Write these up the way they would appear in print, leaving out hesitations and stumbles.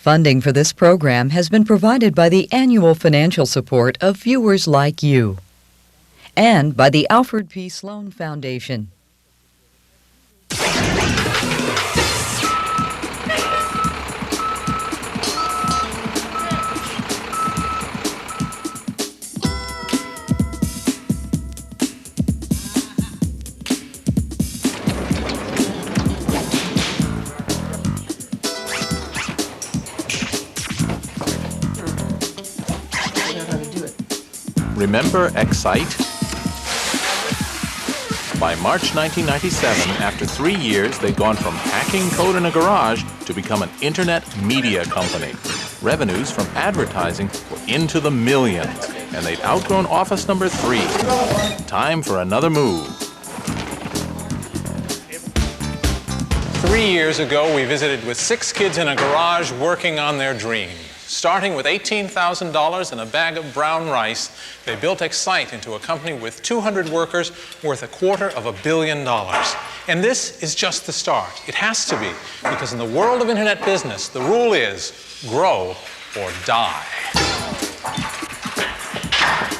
Funding for this program has been provided by the annual financial support of viewers like you and by the Alfred P. Sloan Foundation. Remember Excite? By March 1997, after 3 years, they'd gone from hacking code in a garage to become an internet media company. Revenues from advertising were into the millions, and they'd outgrown office number 3. Time for another move. 3 years ago, we visited with 6 kids in a garage working on their dream. Starting with $18,000 and a bag of brown rice, they built Excite into a company with 200 workers worth $250 million. And this is just the start. It has to be, because in the world of internet business, the rule is grow or die.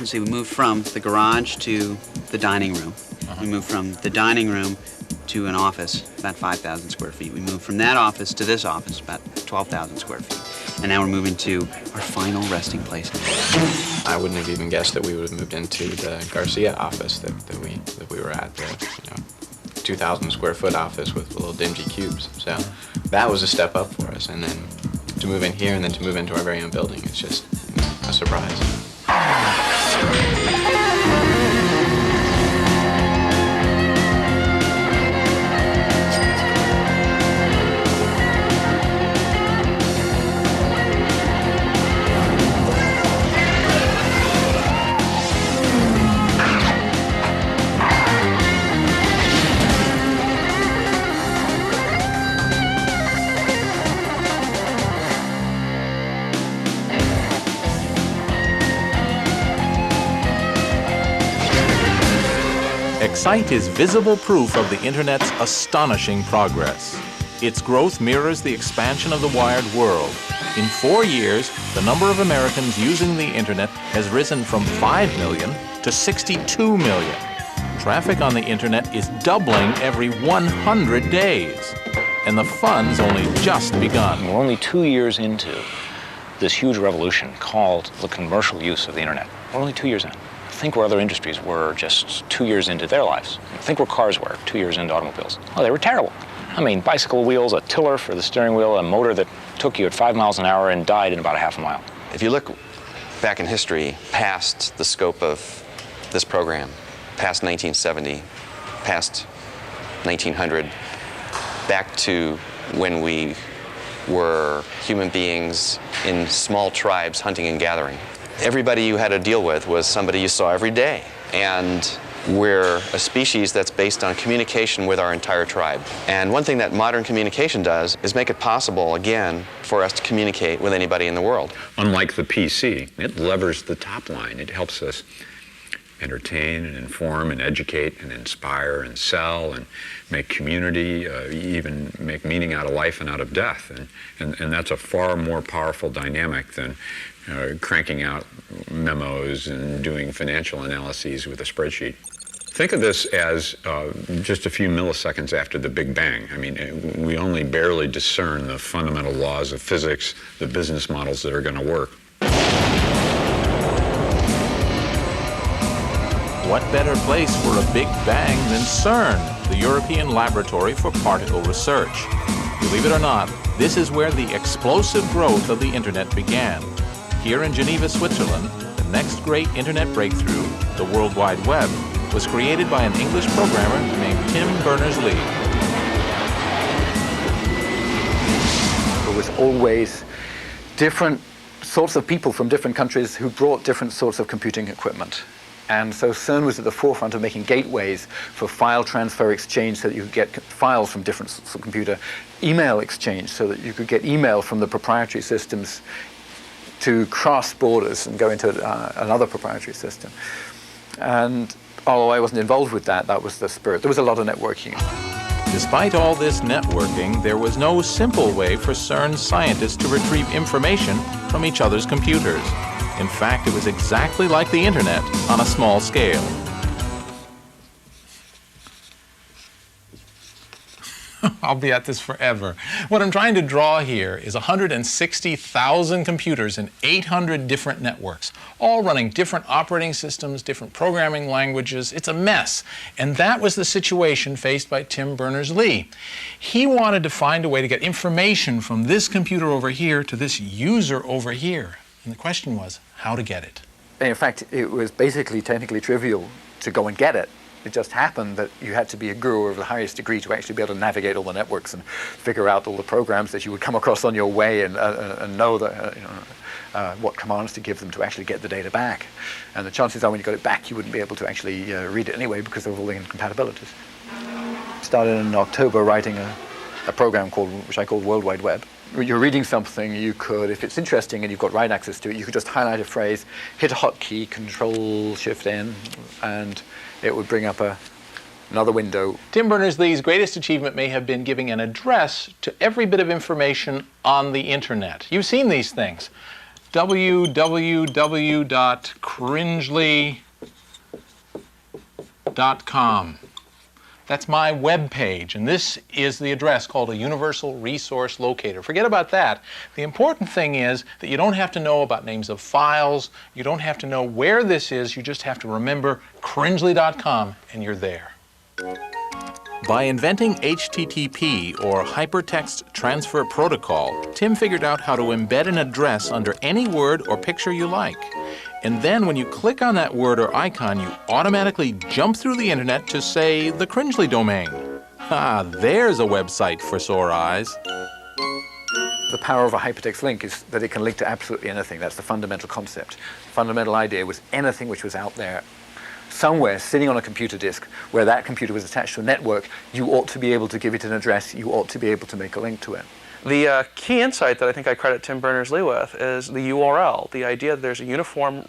See, we moved from the garage to the dining room. We moved from the dining room to an office, about 5,000 square feet. We moved from that office to this office, about 12,000 square feet. And now we're moving to our final resting place. I wouldn't have even guessed that we would have moved into the Garcia office that we were at, the 2,000 square foot office with little dingy cubes. So that was a step up for us. And then to move in here and then to move into our very own building, it's just a surprise. Excite is visible proof of the Internet's astonishing progress. Its growth mirrors the expansion of the wired world. In 4 years, the number of Americans using the Internet has risen from 5 million to 62 million. Traffic on the Internet is doubling every 100 days. And the fun's only just begun. We're only 2 years into this huge revolution called the commercial use of the Internet. We're only 2 years in. Think where other industries were just 2 years into their lives. Think where cars were 2 years into automobiles. Oh, they were terrible. I mean, bicycle wheels, a tiller for the steering wheel, a motor that took you at 5 miles an hour and died in about a half a mile. If you look back in history, past the scope of this program, past 1970, past 1900, back to when we were human beings in small tribes hunting and gathering. Everybody you had to deal with was somebody you saw every day. And we're a species that's based on communication with our entire tribe. And one thing that modern communication does is make it possible, again, for us to communicate with anybody in the world. Unlike the PC, it levers the top line. It helps us entertain and inform and educate and inspire and sell and make community, even make meaning out of life and out of death. And that's a far more powerful dynamic than cranking out memos and doing financial analyses with a spreadsheet. Think of this as just a few milliseconds after the Big Bang. I mean, we only barely discern the fundamental laws of physics, the business models that are going to work. What better place for a Big Bang than CERN, the European Laboratory for Particle Research? Believe it or not, this is where the explosive growth of the Internet began. Here in Geneva, Switzerland, the next great Internet breakthrough, the World Wide Web, was created by an English programmer named Tim Berners-Lee. There was always different sorts of people from different countries who brought different sorts of computing equipment. And so CERN was at the forefront of making gateways for file transfer exchange so that you could get files from different sorts of computer, email exchange so that you could get email from the proprietary systems to cross borders and go into another proprietary system. And although I wasn't involved with that, that was the spirit. There was a lot of networking. Despite all this networking, there was no simple way for CERN scientists to retrieve information from each other's computers. In fact, it was exactly like the Internet on a small scale. I'll be at this forever. What I'm trying to draw here is 160,000 computers in 800 different networks, all running different operating systems, different programming languages. It's a mess. And that was the situation faced by Tim Berners-Lee. He wanted to find a way to get information from this computer over here to this user over here. And the question was, how to get it? In fact, it was basically technically trivial to go and get it. It just happened that you had to be a guru of the highest degree to actually be able to navigate all the networks and figure out all the programs that you would come across on your way and know that, what commands to give them to actually get the data back. And the chances are when you got it back, you wouldn't be able to actually read it anyway because of all the incompatibilities. Started in October writing a program which I called World Wide Web. You're reading something, you could, if it's interesting and you've got write access to it, you could just highlight a phrase, hit a hotkey, Control-Shift-N, and it would bring up another window. Tim Berners-Lee's greatest achievement may have been giving an address to every bit of information on the Internet. You've seen these things. www.cringely.com. That's my web page, and this is the address called a Universal Resource Locator. Forget about that. The important thing is that you don't have to know about names of files, you don't have to know where this is, you just have to remember cringely.com, and you're there. By inventing HTTP, or Hypertext Transfer Protocol, Tim figured out how to embed an address under any word or picture you like. And then when you click on that word or icon, you automatically jump through the Internet to, say, the Cringely domain. Ah, there's a website for sore eyes. The power of a hypertext link is that it can link to absolutely anything. That's the fundamental concept. The fundamental idea was anything which was out there somewhere sitting on a computer disk where that computer was attached to a network, you ought to be able to give it an address, you ought to be able to make a link to it. The key insight that I think I credit Tim Berners-Lee with is the URL, the idea that there's a uniform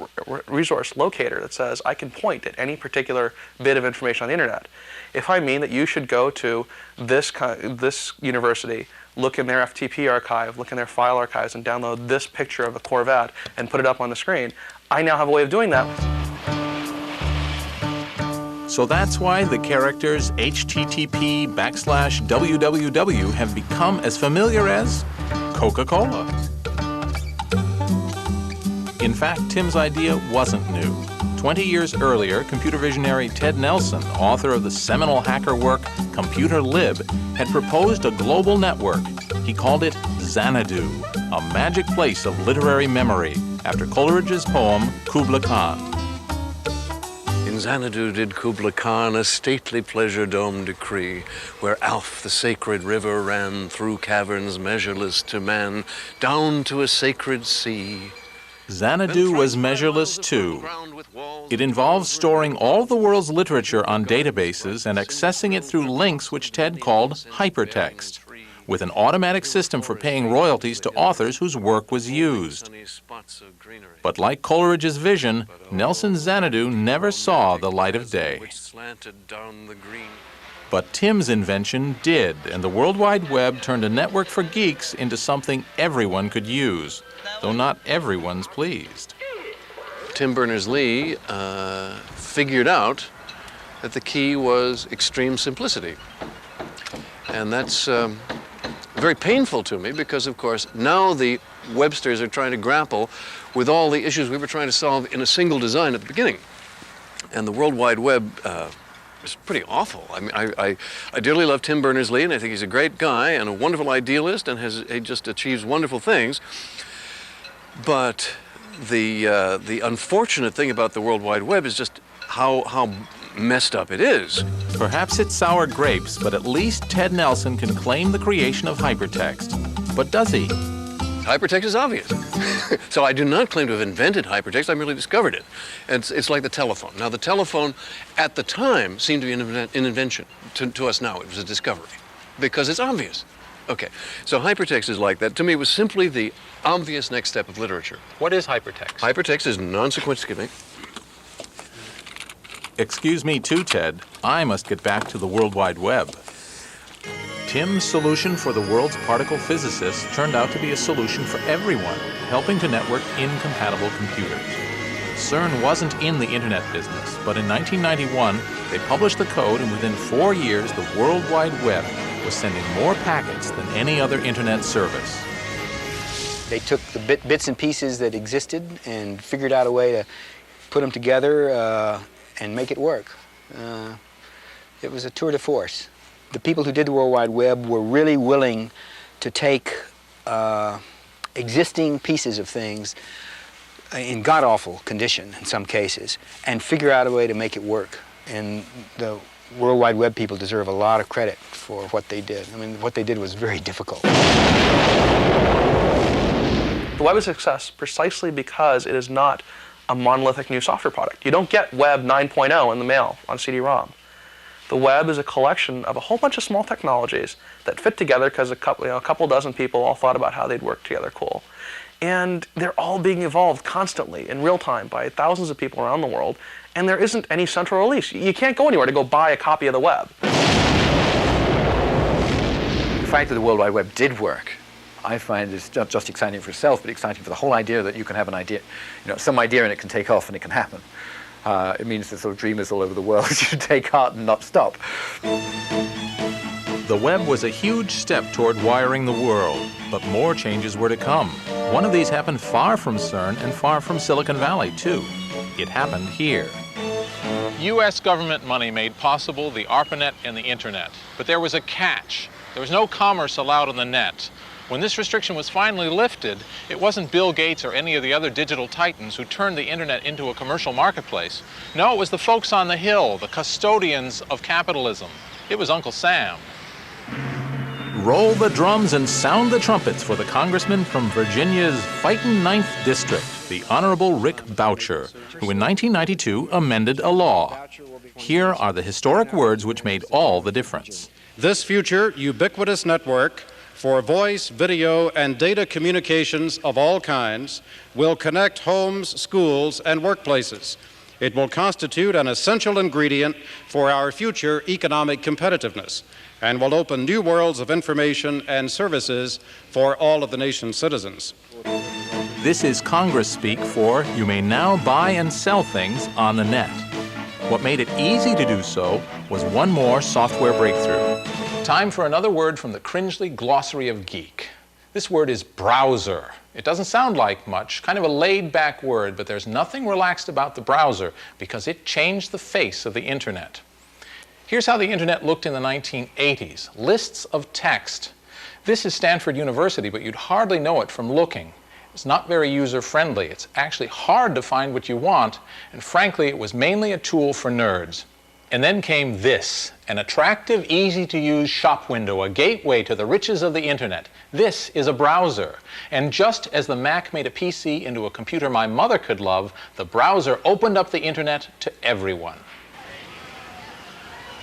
resource locator that says I can point at any particular bit of information on the Internet. If I mean that you should go to this university, look in their FTP archive, look in their file archives, and download this picture of a Corvette and put it up on the screen, I now have a way of doing that. So that's why the characters HTTP/www have become as familiar as Coca-Cola. In fact, Tim's idea wasn't new. 20 years earlier, computer visionary Ted Nelson, author of the seminal hacker work Computer Lib, had proposed a global network. He called it Xanadu, a magic place of literary memory, after Coleridge's poem Kubla Khan. In Xanadu did Kubla Khan a stately pleasure dome decree, where Alph the sacred river ran through caverns measureless to man, down to a sacred sea. Xanadu was measureless too. It involved storing all the world's literature on databases and accessing it through links which Ted called hypertext, with an automatic system for paying royalties to authors whose work was used. But like Coleridge's vision, Nelson's Xanadu never saw the light of day. But Tim's invention did, and the World Wide Web turned a network for geeks into something everyone could use, though not everyone's pleased. Tim Berners-Lee figured out that the key was extreme simplicity. And that's very painful to me because, of course, now the Websters are trying to grapple with all the issues we were trying to solve in a single design at the beginning. And the World Wide Web is pretty awful. I mean, I dearly love Tim Berners-Lee, and I think he's a great guy and a wonderful idealist, and he just achieves wonderful things. But the unfortunate thing about the World Wide Web is just how messed up it is. Perhaps it's sour grapes, but at least Ted Nelson can claim the creation of hypertext. But does he? Hypertext is obvious. So I do not claim to have invented hypertext, I merely discovered it. And it's like the telephone. Now the telephone at the time seemed to be an invention. To us now it was a discovery because it's obvious. Okay, so hypertext is like that. To me it was simply the obvious next step of literature. What is hypertext? Hypertext is non-sequential. Excuse me too, Ted. I must get back to the World Wide Web. Tim's solution for the world's particle physicists turned out to be a solution for everyone, helping to network incompatible computers. CERN wasn't in the internet business, but in 1991, they published the code, and within 4 years, the World Wide Web was sending more packets than any other internet service. They took the bits and pieces that existed and figured out a way to put them together and make it work. It was a tour de force. The people who did the World Wide Web were really willing to take existing pieces of things in god-awful condition in some cases and figure out a way to make it work. And the World Wide Web people deserve a lot of credit for what they did. I mean, what they did was very difficult. The web is a success precisely because it is not a monolithic new software product. You don't get Web 9.0 in the mail on CD-ROM. The web is a collection of a whole bunch of small technologies that fit together because a couple dozen people all thought about how they'd work together cool. And they're all being evolved constantly in real time by thousands of people around the world, and there isn't any central release. You can't go anywhere to go buy a copy of the web. The fact that the World Wide Web did work, I find is not just exciting for itself, but exciting for the whole idea that you can have an idea, some idea and it can take off and it can happen. It means that sort of dreamers all over the world should take heart and not stop. The web was a huge step toward wiring the world, but more changes were to come. One of these happened far from CERN and far from Silicon Valley, too. It happened here. U.S. government money made possible the ARPANET and the Internet. But there was a catch. There was no commerce allowed on the net. When this restriction was finally lifted, it wasn't Bill Gates or any of the other digital titans who turned the Internet into a commercial marketplace. No, it was the folks on the Hill, the custodians of capitalism. It was Uncle Sam. Roll the drums and sound the trumpets for the congressman from Virginia's fightin' 9th District, the Honorable Rick Boucher, who in 1992 amended a law. Here are the historic words which made all the difference. This future ubiquitous network for voice, video, and data communications of all kinds will connect homes, schools, and workplaces. It will constitute an essential ingredient for our future economic competitiveness and will open new worlds of information and services for all of the nation's citizens. This is Congress speak for you may now buy and sell things on the net. What made it easy to do so was one more software breakthrough. Time for another word from the Cringely Glossary of Geek. This word is browser. It doesn't sound like much, kind of a laid-back word, but there's nothing relaxed about the browser because it changed the face of the Internet. Here's how the Internet looked in the 1980s. Lists of text. This is Stanford University, but you'd hardly know it from looking. It's not very user-friendly. It's actually hard to find what you want, and frankly, it was mainly a tool for nerds. And then came this, an attractive, easy-to-use shop window, a gateway to the riches of the Internet. This is a browser. And just as the Mac made a PC into a computer my mother could love, the browser opened up the Internet to everyone.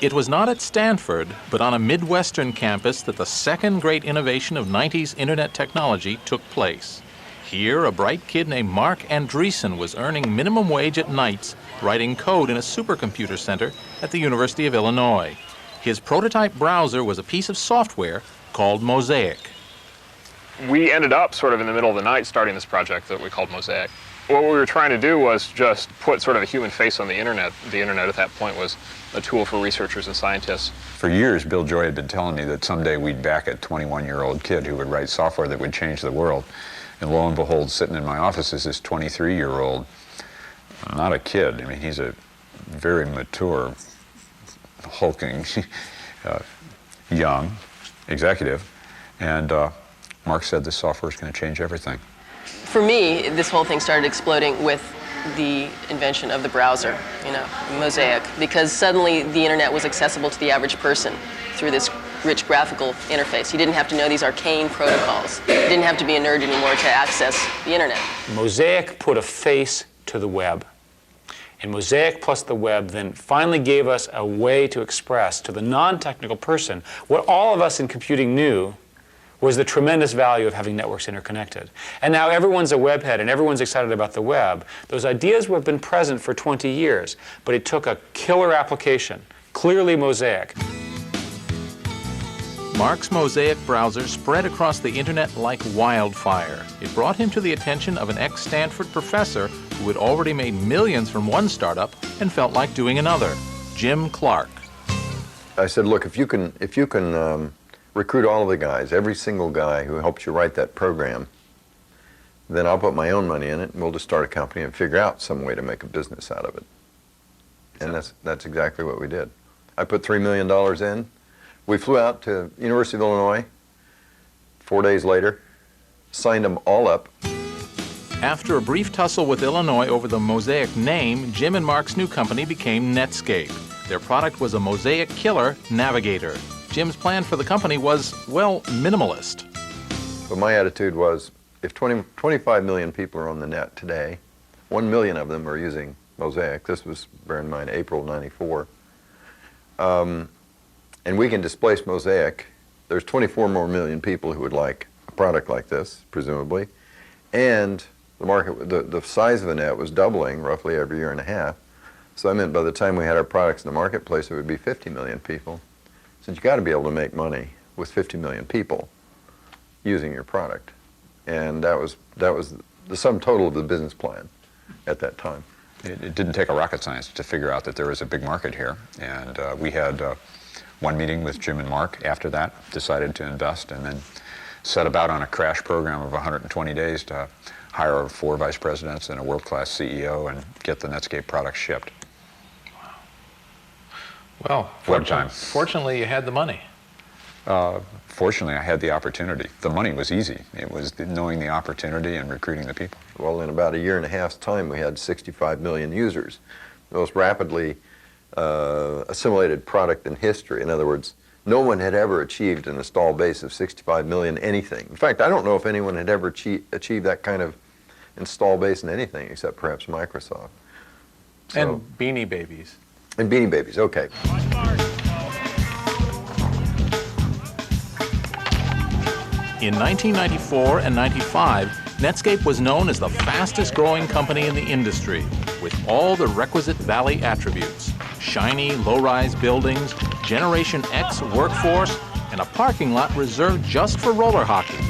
It was not at Stanford, but on a Midwestern campus that the second great innovation of 90s Internet technology took place. Here, a bright kid named Mark Andreessen was earning minimum wage at nights, writing code in a supercomputer center at the University of Illinois. His prototype browser was a piece of software called Mosaic. We ended up sort of in the middle of the night starting this project that we called Mosaic. What we were trying to do was just put sort of a human face on the Internet. The Internet at that point was a tool for researchers and scientists. For years, Bill Joy had been telling me that someday we'd back a 21-year-old kid who would write software that would change the world. And lo and behold, sitting in my office is this 23-year-old, not a kid. I mean, he's a very mature, hulking, young executive. And Mark said this software is going to change everything. For me, this whole thing started exploding with the invention of the browser, Mosaic, because suddenly the Internet was accessible to the average person through this rich graphical interface. You didn't have to know these arcane protocols. You didn't have to be a nerd anymore to access the Internet. Mosaic put a face to the web. And Mosaic plus the web then finally gave us a way to express to the non-technical person what all of us in computing knew was the tremendous value of having networks interconnected. And now everyone's a webhead and everyone's excited about the web. Those ideas have been present for 20 years, but it took a killer application, clearly Mosaic. Mark's Mosaic browser spread across the internet like wildfire. It brought him to the attention of an ex-Stanford professor who had already made millions from one startup and felt like doing another, Jim Clark. I said, look, if you can recruit all of the guys, every single guy who helped you write that program, then I'll put my own money in it and we'll just start a company and figure out some way to make a business out of it. And that's exactly what we did. I put $3 million in. We flew out to University of Illinois 4 days later, signed them all up. After a brief tussle with Illinois over the Mosaic name, Jim and Mark's new company became Netscape. Their product was a Mosaic killer Navigator. Jim's plan for the company was, well, minimalist. But my attitude was, if 25 million people are on the net today, 1 million of them are using Mosaic. This was, bear in mind, April '94. And we can displace Mosaic. There's 24 more million people who would like a product like this, presumably. And the market, the size of the net was doubling roughly every year and a half. So I meant by the time we had our products in the marketplace, it would be 50 million people. So you've got to be able to make money with 50 million people using your product. And that was the sum total of the business plan at that time. It didn't take a rocket science to figure out that there was a big market here. And we had one meeting with Jim and Mark after that, decided to invest, and then set about on a crash program of 120 days to hire 4 vice presidents and a world-class CEO and get the Netscape product shipped. Well, fortunately you had the money. Fortunately, I had the opportunity. The money was easy. It was knowing the opportunity and recruiting the people. Well, in about a year and a half's time, we had 65 million users, the most rapidly assimilated product in history. In other words, no one had ever achieved an install base of 65 million anything. In fact, I don't know if anyone had ever achieved that kind of install base in anything except perhaps Microsoft. So, and Beanie Babies. And Beanie Babies, okay. In 1994 and 95, Netscape was known as the fastest growing company in the industry, with all the requisite Valley attributes: shiny, low-rise buildings, Generation X workforce, and a parking lot reserved just for roller hockey.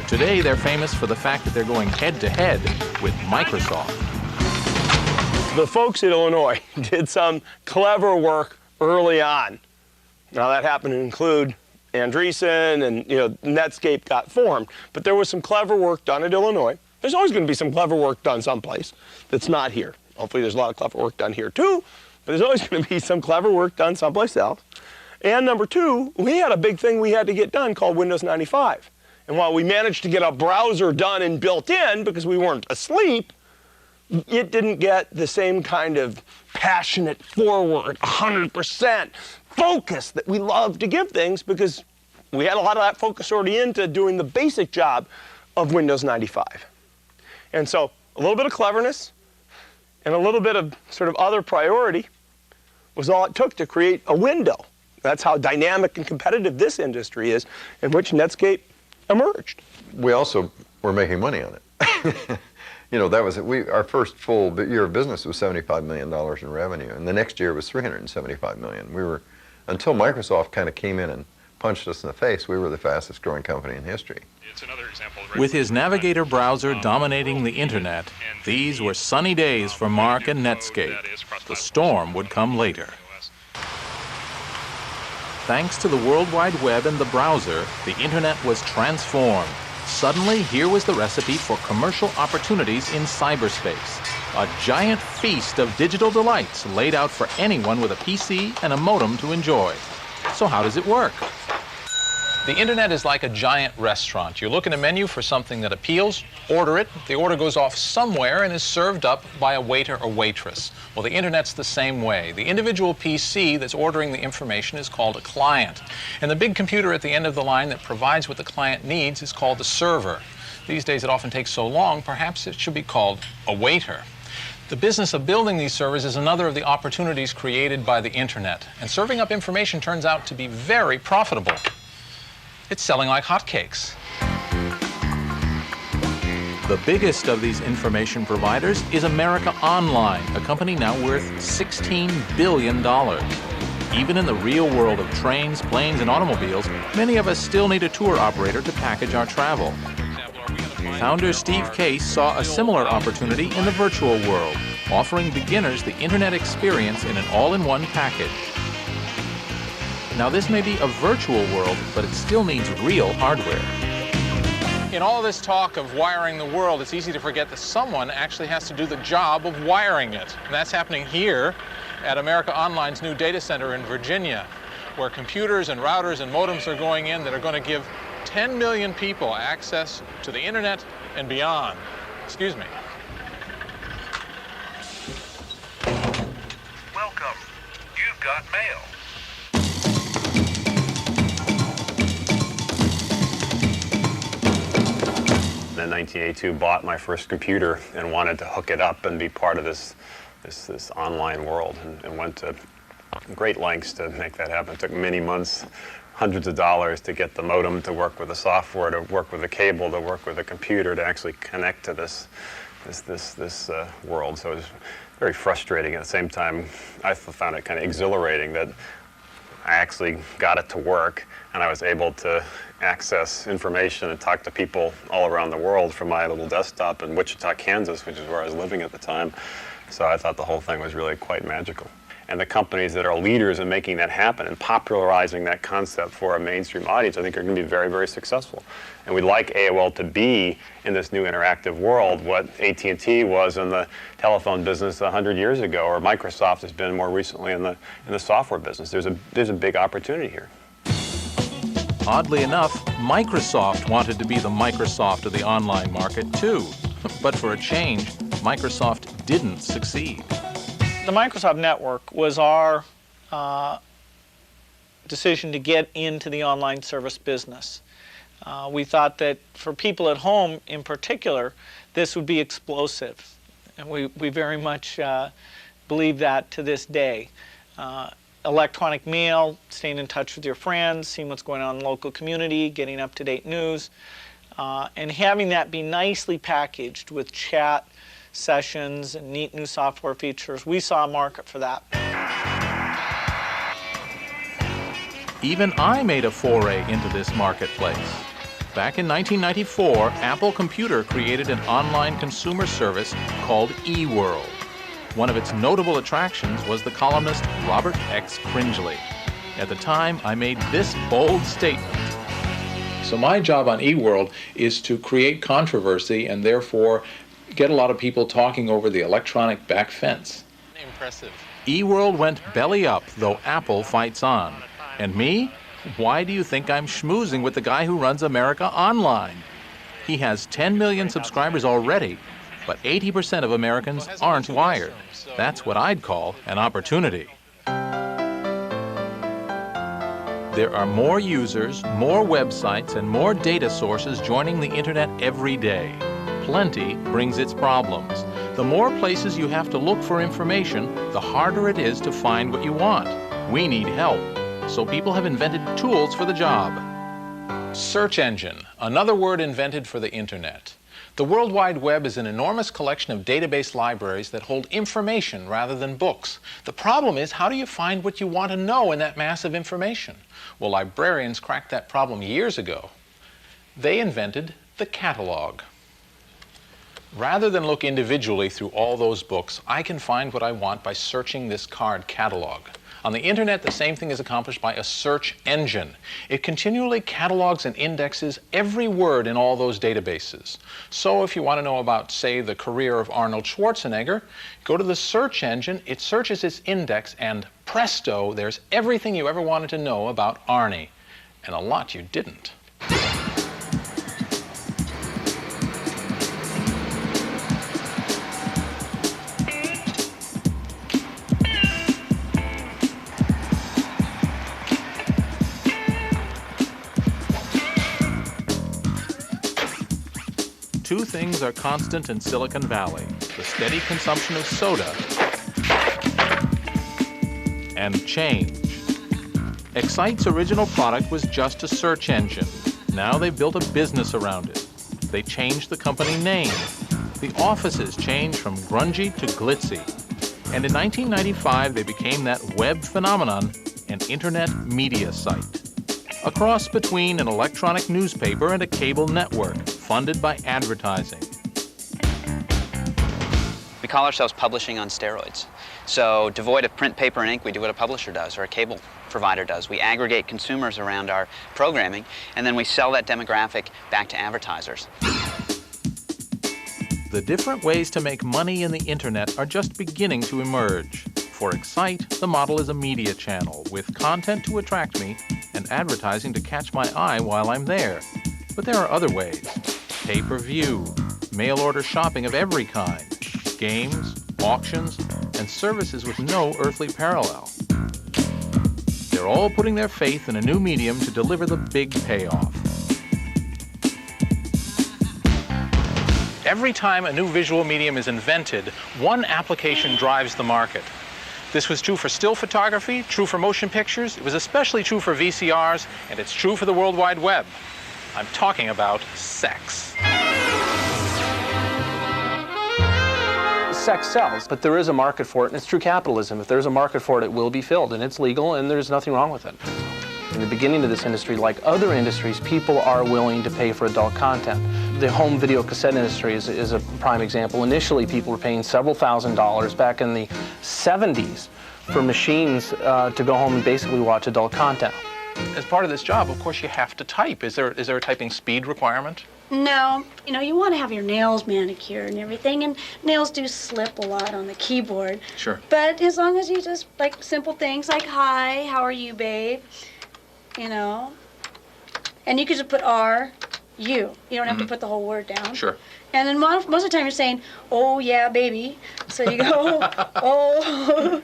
Today, they're famous for the fact that they're going head-to-head with Microsoft. The folks at Illinois did some clever work early on. Now, that happened to include Andreessen, and Netscape got formed. But there was some clever work done at Illinois. There's always going to be some clever work done someplace that's not here. Hopefully there's a lot of clever work done here too, but there's always going to be some clever work done someplace else. And number 2, we had a big thing we had to get done called Windows 95. And while we managed to get a browser done and built in because we weren't asleep, it didn't get the same kind of passionate forward, 100% focus that we love to give things, because we had a lot of that focus already into doing the basic job of Windows 95. And so a little bit of cleverness and a little bit of sort of other priority was all it took to create a window. That's how dynamic and competitive this industry is, in which Netscape emerged. We also were making money on it. That was our first full year of business was $75 million in revenue, and the next year was $375 million. We were, until Microsoft kind of came in and punched us in the face, we were the fastest growing company in history. It's another example. With his Navigator browser dominating the internet, these were sunny days for Mark and Netscape. The storm would come later. Thanks to the World Wide Web and the browser, the internet was transformed. Suddenly, here was the recipe for commercial opportunities in cyberspace. A giant feast of digital delights laid out for anyone with a PC and a modem to enjoy. So how does it work? The internet is like a giant restaurant. You look in a menu for something that appeals, order it, the order goes off somewhere and is served up by a waiter or waitress. Well, the internet's the same way. The individual PC that's ordering the information is called a client. And the big computer at the end of the line that provides what the client needs is called the server. These days it often takes so long, perhaps it should be called a waiter. The business of building these servers is another of the opportunities created by the internet. And serving up information turns out to be very profitable. It's selling like hotcakes. The biggest of these information providers is America Online, a company now worth $16 billion. Even in the real world of trains, planes, and automobiles, many of us still need a tour operator to package our travel. Founder Steve Case saw a similar opportunity in the virtual world, offering beginners the internet experience in an all-in-one package. Now, this may be a virtual world, but it still needs real hardware. In all this talk of wiring the world, it's easy to forget that someone actually has to do the job of wiring it. And that's happening here at America Online's new data center in Virginia, where computers and routers and modems are going in that are going to give 10 million people access to the internet and beyond. Excuse me. Welcome. You've got mail. In 1982, bought my first computer and wanted to hook it up and be part of this online world, and went to great lengths to make that happen. It took many months, hundreds of dollars to get the modem to work with the software, to work with the cable, to work with the computer, to actually connect to this world. So it was very frustrating. At the same time, I found it kind of exhilarating that I actually got it to work, and I was able to access information and talk to people all around the world from my little desktop in Wichita, Kansas, which is where I was living at the time. So I thought the whole thing was really quite magical. And the companies that are leaders in making that happen and popularizing that concept for a mainstream audience, I think are going to be very, very successful. And we'd like AOL to be in this new interactive world what AT&T was in the telephone business 100 years ago, or Microsoft has been more recently in the software business. There's a big opportunity here. Oddly enough, Microsoft wanted to be the Microsoft of the online market too. But for a change, Microsoft didn't succeed. The Microsoft network was our decision to get into the online service business. We thought that for people at home in particular, this would be explosive. And we very much believe that to this day. Electronic mail, staying in touch with your friends, seeing what's going on in the local community, getting up-to-date news, and having that be nicely packaged with chat sessions and neat new software features. We saw a market for that. Even I made a foray into this marketplace. Back in 1994, Apple Computer created an online consumer service called eWorld. One of its notable attractions was the columnist Robert X. Cringely. At the time, I made this bold statement. So my job on eWorld is to create controversy and therefore get a lot of people talking over the electronic back fence. Impressive. eWorld went belly up, though Apple fights on. And me? Why do you think I'm schmoozing with the guy who runs America Online? He has 10 million subscribers already, but 80% of Americans aren't wired. That's what I'd call an opportunity. There are more users, more websites, and more data sources joining the internet every day. Plenty brings its problems. The more places you have to look for information, the harder it is to find what you want. We need help, so people have invented tools for the job. Search engine, another word invented for the internet. The World Wide Web is an enormous collection of database libraries that hold information rather than books. The problem is, how do you find what you want to know in that mass of information? Well, librarians cracked that problem years ago. They invented the catalog. Rather than look individually through all those books, I can find what I want by searching this card catalog. On the internet, the same thing is accomplished by a search engine. It continually catalogs and indexes every word in all those databases. So if you want to know about, say, the career of Arnold Schwarzenegger, go to the search engine, it searches its index, and presto, there's everything you ever wanted to know about Arnie. And a lot you didn't. Two things are constant in Silicon Valley: the steady consumption of soda and change. Excite's original product was just a search engine. Now they've built a business around it. They changed the company name. The offices changed from grungy to glitzy. And in 1995, they became that web phenomenon, an internet media site. A cross between an electronic newspaper and a cable network, funded by advertising. We call ourselves publishing on steroids. So devoid of print, paper, and ink, we do what a publisher does or a cable provider does. We aggregate consumers around our programming, and then we sell that demographic back to advertisers. The different ways to make money in the internet are just beginning to emerge. For Excite, the model is a media channel with content to attract me and advertising to catch my eye while I'm there. But there are other ways. Pay-per-view, mail order shopping of every kind, games, auctions, and services with no earthly parallel. They're all putting their faith in a new medium to deliver the big payoff. Every time a new visual medium is invented, one application drives the market. This was true for still photography, true for motion pictures, it was especially true for VCRs, and it's true for the World Wide Web. I'm talking about sex. Sex sells, but there is a market for it, and it's true capitalism. If there's a market for it, it will be filled, and it's legal, and there's nothing wrong with it. In the beginning of this industry, like other industries, people are willing to pay for adult content. The home video cassette industry is a prime example. Initially, people were paying several $1,000s back in the 70s for machines to go home and basically watch adult content. As part of this job, of course, you have to type. Is there a typing speed requirement? No, you know, you want to have your nails manicured and everything, and nails do slip a lot on the keyboard. Sure. But as long as you just, like, simple things like, hi, how are you, babe? You know? And you could just put R, you. You don't have to put the whole word down. Sure. And then most of the time you're saying, oh, yeah, baby. So you go, oh,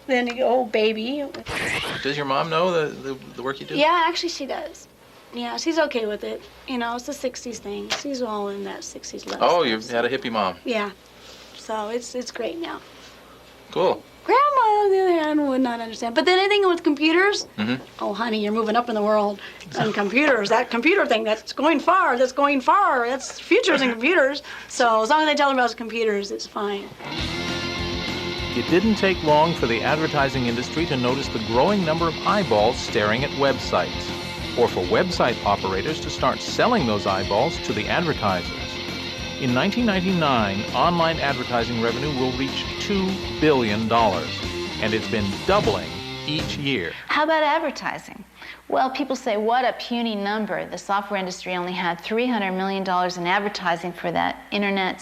then you go, oh, baby. Does your mom know the work you do? Yeah, actually she does. Yeah, she's okay with it. You know, it's the 60s thing. She's all in that 60s lifestyle. Oh, you've had a hippie mom. Yeah. So it's great now. Cool. Grandma, on the other hand, would not understand. But then anything with computers, oh, honey, you're moving up in the world. And computers, that computer thing, that's going far, that's futures in computers. So as long as I tell them about computers, it's fine. It didn't take long for the advertising industry to notice the growing number of eyeballs staring at websites, or for website operators to start selling those eyeballs to the advertisers. In 1999, online advertising revenue will reach $2 billion, and it's been doubling each year. How about advertising? Well, people say, what a puny number. The software industry only had $300 million in advertising for that internet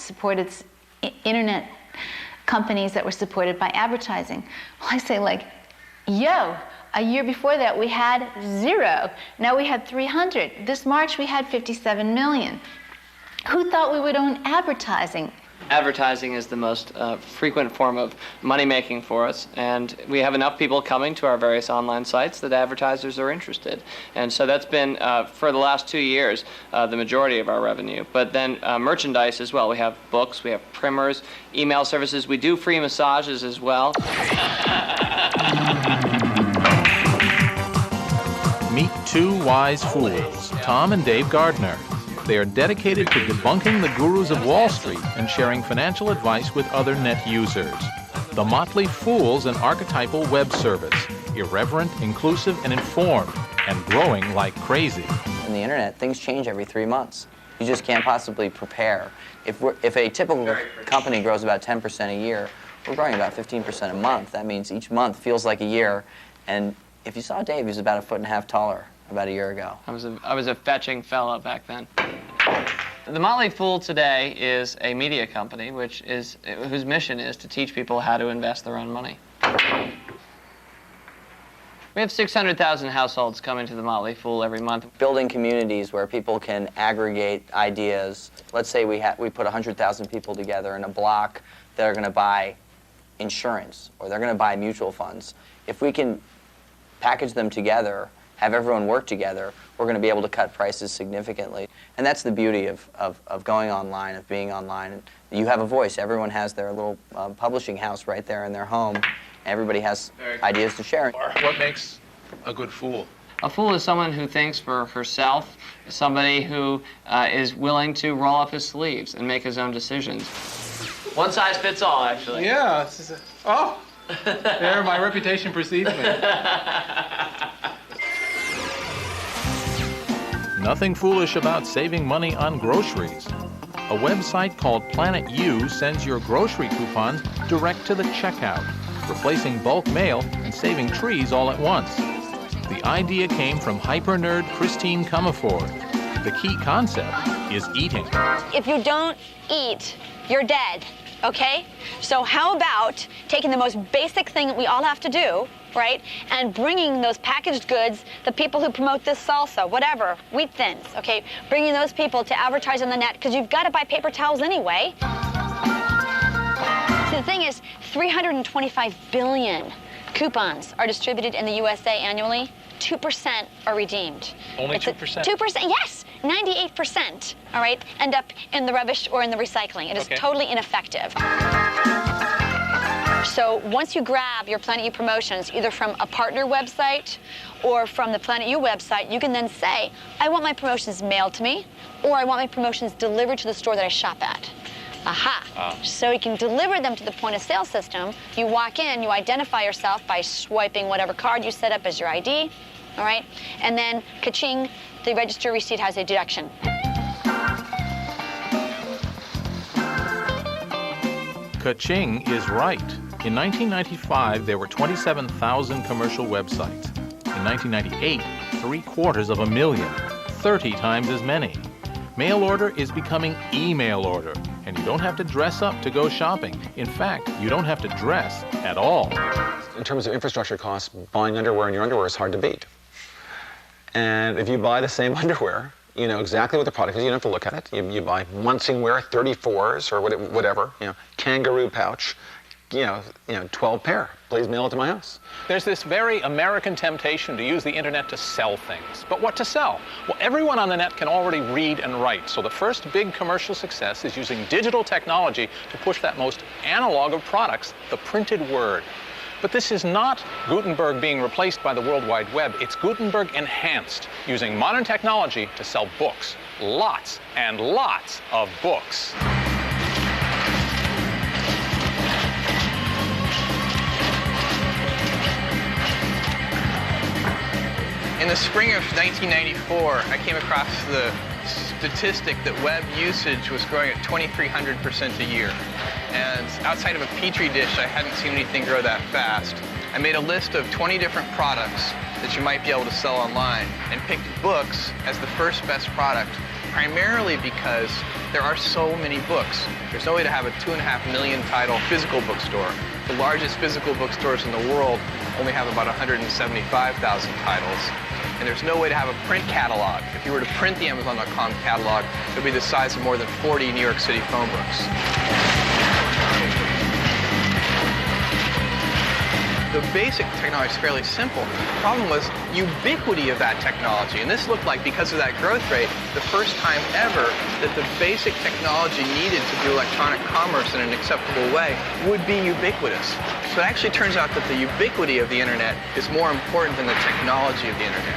companies that were supported by advertising. Well, I say, like, yo, a year before that we had 0. Now we had 300. This March we had 57 million. Who thought we would own advertising? Advertising is the most frequent form of money-making for us, and we have enough people coming to our various online sites that advertisers are interested. And so that's been, for the last 2 years, the majority of our revenue. But then merchandise as well. We have books, we have primers, email services. We do free massages as well. Meet two wise fools, Tom and Dave Gardner. They are dedicated to debunking the gurus of Wall Street and sharing financial advice with other net users. The Motley Fool's an archetypal web service, irreverent, inclusive, and informed, and growing like crazy. In the internet, things change every 3 months. You just can't possibly prepare. If a typical company grows about 10% a year, we're growing about 15% a month. That means each month feels like a year. And if you saw Dave, he was about 1.5 feet taller about a year ago. I was a fetching fella back then. The Motley Fool today is a media company whose mission is to teach people how to invest their own money. We have 600,000 households coming to the Motley Fool every month. Building communities where people can aggregate ideas. Let's say we put 100,000 people together in a block that are going to buy insurance or they're going to buy mutual funds. If we can package them together, have everyone work together, we're going to be able to cut prices significantly. And that's the beauty of going online, of being online. You have a voice. Everyone has their little publishing house right there in their home. Everybody has ideas to share. What makes a good fool? A fool is someone who thinks for herself, somebody who is willing to roll up his sleeves and make his own decisions. One size fits all, actually. Yeah. Oh, There, my reputation precedes me. Nothing foolish about saving money on groceries. A website called Planet U sends your grocery coupons direct to the checkout, replacing bulk mail and saving trees all at once. The idea came from hyper-nerd Christine Comerford. The key concept is eating. If you don't eat, you're dead, okay? So how about taking the most basic thing that we all have to do, right, and bringing those packaged goods, the people who promote this salsa, whatever, wheat thins, okay, bringing those people to advertise on the net, because you've got to buy paper towels anyway. See, the thing is, 325 billion coupons are distributed in the USA annually. 2% are redeemed. Only 2%? 2%, yes. 98%, all right, end up in the rubbish or in the recycling. It is totally ineffective. So once you grab your Planet U promotions, either from a partner website or from the Planet U website, you can then say, I want my promotions mailed to me, or I want my promotions delivered to the store that I shop at. Aha. So you can deliver them to the point of sale system. You walk in, you identify yourself by swiping whatever card you set up as your ID, all right? And then, ka-ching, the register receipt has a deduction. Ka-ching is right. In 1995, there were 27,000 commercial websites. In 1998, 750,000, 30 times as many. Mail order is becoming email order, and you don't have to dress up to go shopping. In fact, you don't have to dress at all. In terms of infrastructure costs, buying underwear in your underwear is hard to beat. And if you buy the same underwear, you know exactly what the product is. You don't have to look at it. You buy Munsingwear 34s or whatever, kangaroo pouch, 12 pair. Please mail it to my house. There's this very American temptation to use the internet to sell things. But what to sell? Well, everyone on the net can already read and write. So the first big commercial success is using digital technology to push that most analog of products, the printed word. But this is not Gutenberg being replaced by the World Wide Web. It's Gutenberg enhanced, using modern technology to sell books. Lots and lots of books. In the spring of 1994, I came across the statistic that web usage was growing at 2,300% a year. And outside of a petri dish, I hadn't seen anything grow that fast. I made a list of 20 different products that you might be able to sell online and picked books as the first best product, primarily because there are so many books. There's no way to have a 2.5 million title physical bookstore. The largest physical bookstores in the world only have about 175,000 titles. And there's no way to have a print catalog. If you were to print the Amazon.com catalog, it would be the size of more than 40 New York City phone books. The basic technology is fairly simple. The problem was ubiquity of that technology. And this looked like, because of that growth rate, the first time ever that the basic technology needed to do electronic commerce in an acceptable way would be ubiquitous. So it actually turns out that the ubiquity of the internet is more important than the technology of the internet.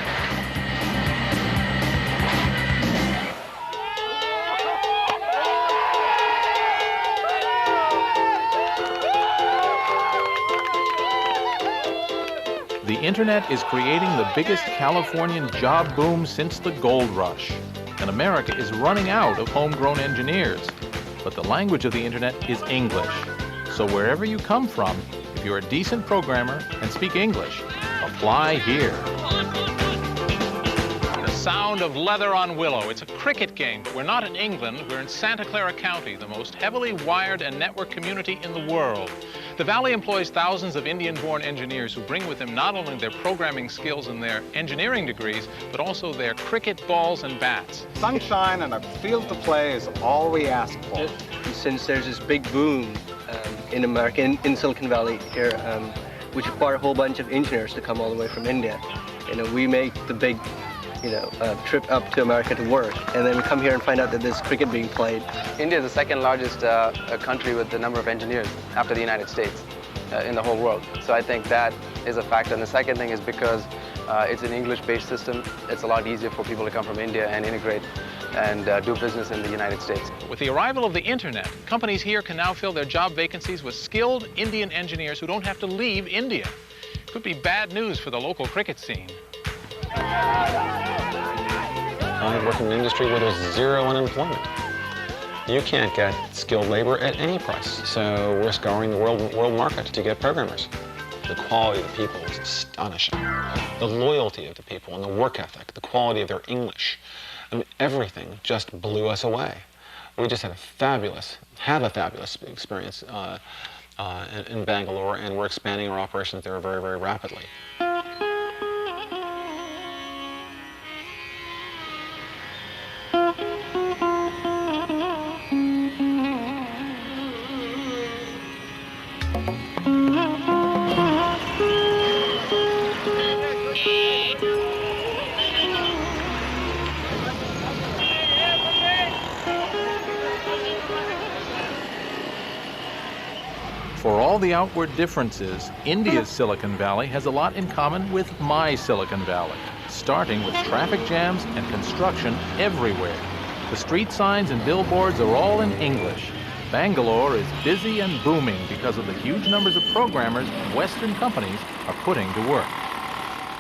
The internet is creating the biggest Californian job boom since the gold rush. And America is running out of homegrown engineers. But the language of the internet is English. So wherever you come from, if you're a decent programmer and speak English, apply here. The sound of leather on willow. It's a cricket game, but we're not in England. We're in Santa Clara County, the most heavily wired and networked community in the world. The Valley employs thousands of Indian-born engineers who bring with them not only their programming skills and their engineering degrees, but also their cricket balls and bats. Sunshine and a field to play is all we ask for. Since there's this big boom in America, in Silicon Valley here, which require a whole bunch of engineers to come all the way from India, we make the big trip up to America to work, and then we come here and find out that there's cricket being played. India is the second largest country with the number of engineers after the United States in the whole world. So I think that is a factor. And the second thing is because it's an English-based system, it's a lot easier for people to come from India and integrate and do business in the United States. With the arrival of the internet, companies here can now fill their job vacancies with skilled Indian engineers who don't have to leave India. Could be bad news for the local cricket scene. I work in an industry where there's zero unemployment. You can't get skilled labor at any price. So we're scouring the world market to get programmers. The quality of the people is astonishing. The loyalty of the people and the work ethic, the quality of their English. I mean, everything just blew us away. We just had a fabulous experience in Bangalore, and we're expanding our operations there very, very rapidly. For all the outward differences, India's Silicon Valley has a lot in common with my Silicon Valley, starting with traffic jams and construction everywhere. The street signs and billboards are all in English. Bangalore is busy and booming because of the huge numbers of programmers Western companies are putting to work.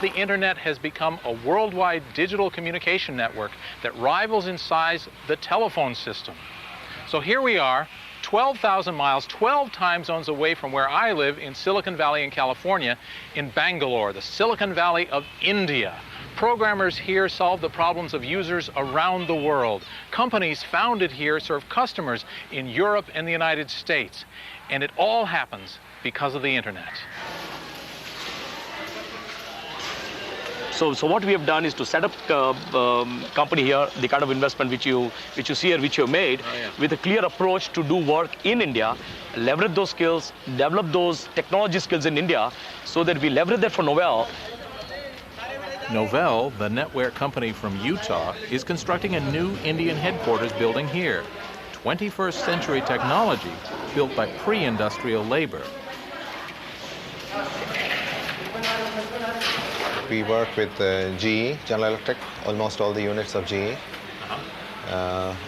The internet has become a worldwide digital communication network that rivals in size the telephone system. So here we are, 12,000 miles, 12 time zones away from where I live in Silicon Valley in California, in Bangalore, the Silicon Valley of India. Programmers here solve the problems of users around the world. Companies founded here serve customers in Europe and the United States. And it all happens because of the internet. So what we have done is to set up the company here, the kind of investment which you see here, which you have made, with a clear approach to do work in India, leverage those skills, develop those technology skills in India, so that we leverage that for Novell. Novell, the netware company from Utah, is constructing a new Indian headquarters building here. 21st century technology built by pre-industrial labor. We work with GE, General Electric, almost all the units of GE,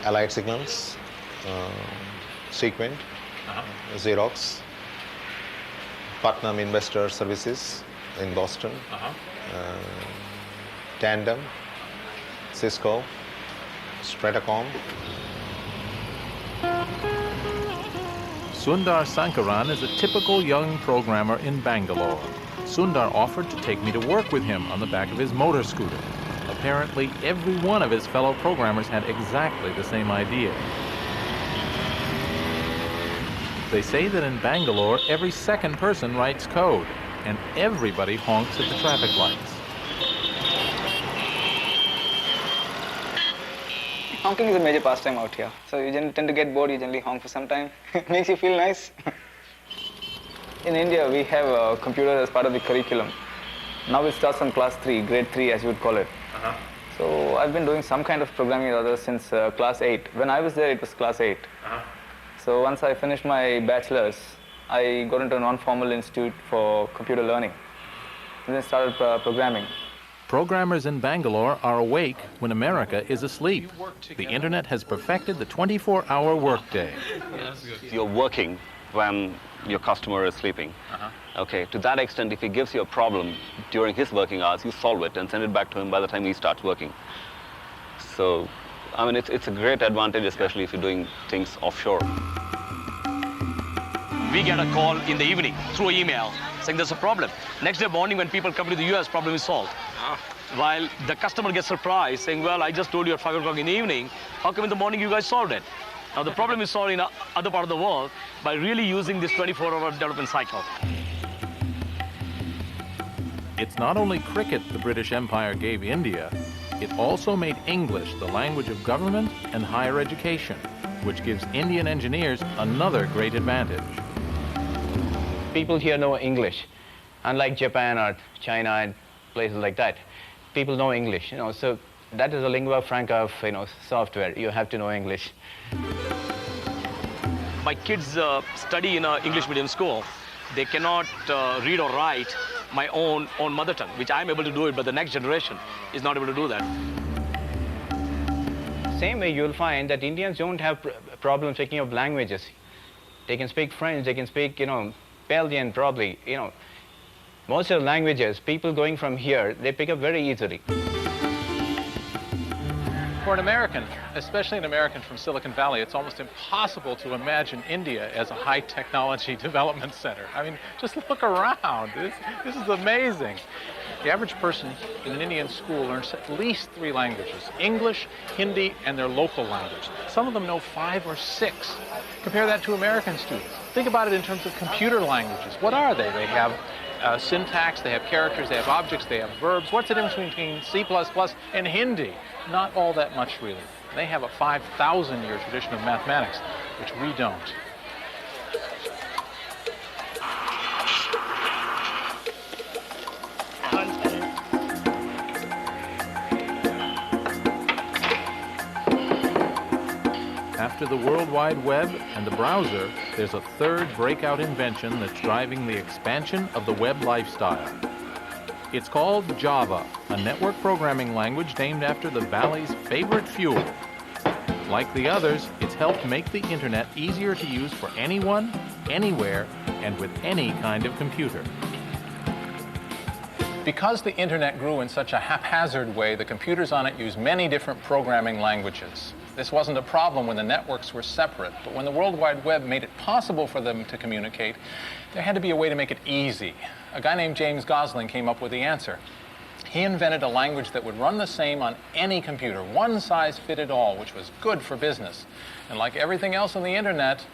Allied Signals, Sequent, Xerox, Putnam Investor Services in Boston, Tandem, Cisco, Stratacom. Sundar Sankaran is a typical young programmer in Bangalore. Sundar offered to take me to work with him on the back of his motor scooter. Apparently, every one of his fellow programmers had exactly the same idea. They say that in Bangalore, every second person writes code, and everybody honks at the traffic lights. Honking is a major pastime out here. So you tend to get bored, you generally honk for some time. It makes you feel nice. In India, we have a computer as part of the curriculum. Now it starts from class 3, grade 3 as you would call it. So I've been doing some kind of programming or other since class 8. When I was there, it was class 8. So once I finished my bachelor's, I got into a non-formal institute for computer learning. And then started programming. Programmers in Bangalore are awake when America is asleep. The internet has perfected the 24-hour workday. You're working when your customer is sleeping. Okay, to that extent, if he gives you a problem during his working hours, you solve it and send it back to him by the time he starts working. So, I mean, it's a great advantage, especially if you're doing things offshore. We get a call in the evening through email saying there's a problem. Next day morning when people come to the US, problem is solved. While the customer gets surprised saying, well, I just told you at 5 o'clock in the evening, how come in the morning you guys solved it? Now the problem is solved in other part of the world by really using this 24-hour development cycle. It's not only cricket the British Empire gave India, it also made English the language of government and higher education, which gives Indian engineers another great advantage. People here know English, unlike Japan or China and places like that. People know English, so that is a lingua franca of, software. You have to know English. My kids study in an English medium school. They cannot read or write my own mother tongue, which I'm able to do it, but the next generation is not able to do that. same way, you'll find that Indians don't have problems picking up languages. They can speak French, they can speak, Belgian probably, Most of the languages, people going from here, they pick up very easily. For an American, especially an American from Silicon Valley, it's almost impossible to imagine India as a high technology development center. I mean, just look around. This is amazing. The average person in an Indian school learns at least 3 languages: English, Hindi, and their local language. Some of them know 5 or 6. Compare that to American students. Think about it in terms of computer languages. What are they? They have syntax, they have characters, they have objects, they have verbs. What's the difference between C++ and Hindi? Not all that much, really. They have a 5,000-year tradition of mathematics, which we don't. After the World Wide Web and the browser, there's a third breakout invention that's driving the expansion of the web lifestyle. It's called Java, a network programming language named after the Valley's favorite fuel. Like the others, it's helped make the internet easier to use for anyone, anywhere, and with any kind of computer. Because the internet grew in such a haphazard way, the computers on it use many different programming languages. This wasn't a problem when the networks were separate, but when the World Wide Web made it possible for them to communicate, there had to be a way to make it easy. A guy named James Gosling came up with the answer. He invented a language that would run the same on any computer. One size fitted all, which was good for business. And like everything else on the internet,